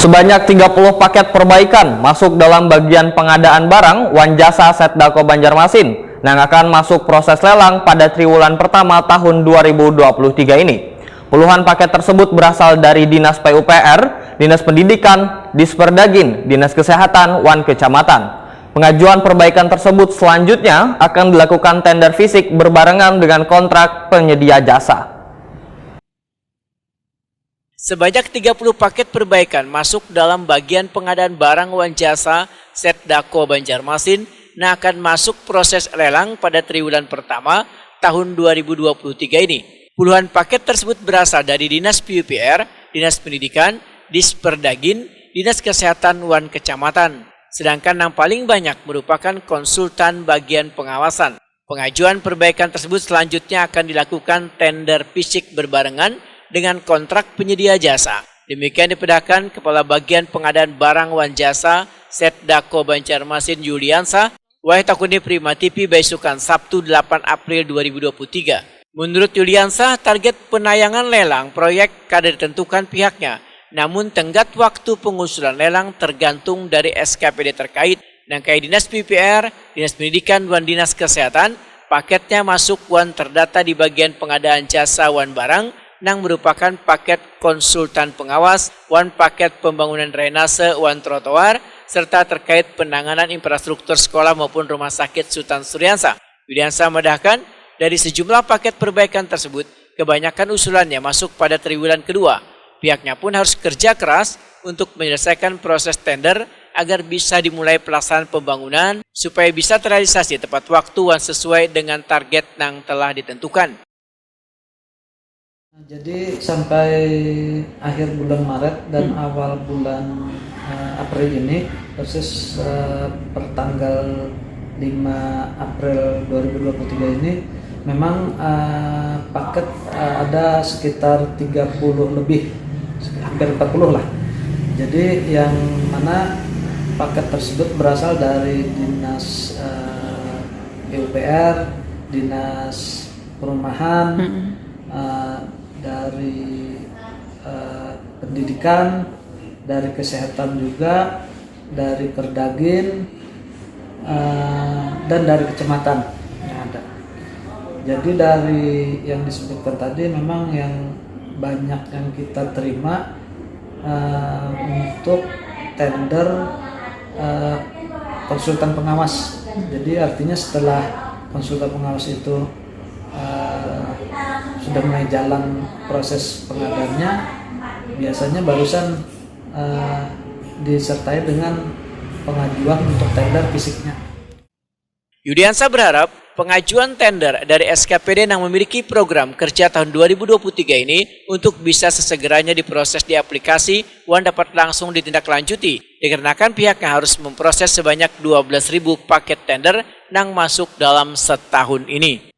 Sebanyak 30 paket perbaikan masuk dalam bagian pengadaan barang Wanjasa Setdako Banjarmasin yang akan masuk proses lelang pada triwulan pertama tahun 2023 ini. Puluhan paket tersebut berasal dari Dinas PUPR, Dinas Pendidikan, Disperdagin, Dinas Kesehatan, Wan Kecamatan. Pengajuan perbaikan tersebut selanjutnya akan dilakukan tender fisik berbarengan dengan kontrak penyedia jasa. Sebanyak 30 paket perbaikan masuk dalam bagian pengadaan barang Wanjasa Setdako Banjarmasin yang akan masuk proses lelang pada triwulan pertama tahun 2023 ini. Puluhan paket tersebut berasal dari Dinas PUPR, Dinas Pendidikan, Disperdagin, Dinas Kesehatan Wan Kecamatan. Sedangkan yang paling banyak merupakan konsultan bagian pengawasan. Pengajuan perbaikan tersebut selanjutnya akan dilakukan tender fisik berbarengan dengan kontrak penyedia jasa. Demikian dipedakan Kepala Bagian Pengadaan Barang Wanjasa Setdako Banjarmasin Yuliansa, Wahtakuni Prima TV Baisukan Sabtu 8 April 2023. Menurut Yuliansa, target penayangan lelang proyek kada ditentukan pihaknya, namun tenggat waktu pengusulan lelang tergantung dari SKPD terkait. Nangkai Dinas PUPR, Dinas Pendidikan, dan Dinas Kesehatan, paketnya masuk wan terdata di bagian pengadaan jasa wan barang, yang merupakan paket konsultan pengawas, wan paket pembangunan drainase, wan trotoar, serta terkait penanganan infrastruktur sekolah maupun rumah sakit Sultan Suryansa. Yuliansa medahkan, dari sejumlah paket perbaikan tersebut, kebanyakan usulannya masuk pada triwulan kedua. Pihaknya pun harus kerja keras untuk menyelesaikan proses tender agar bisa dimulai pelaksanaan pembangunan supaya bisa terrealisasi tepat waktu dan sesuai dengan target yang telah ditentukan. Jadi sampai akhir bulan Maret dan awal bulan April ini, persis pertanggal 5 April 2023 ini, memang paket ada sekitar 30 lebih, hampir 40 lah. Jadi yang mana paket tersebut berasal dari Dinas PUPR, Dinas Perumahan, dari pendidikan, dari kesehatan juga, dari Perdagin, dan dari kecamatan yang ada. Jadi dari yang disebutkan tadi memang yang banyak yang kita terima untuk tender konsultan pengawas. Jadi artinya setelah konsultan pengawas itu sudah mulai jalan proses pengadaannya, biasanya barusan disertai dengan pengajuan untuk tender fisiknya. Yuliansa berharap pengajuan tender dari SKPD yang memiliki program kerja tahun 2023 ini untuk bisa sesegeranya diproses di aplikasi dan dapat langsung ditindaklanjuti, dikarenakan pihaknya harus memproses sebanyak 12.000 paket tender yang masuk dalam setahun ini.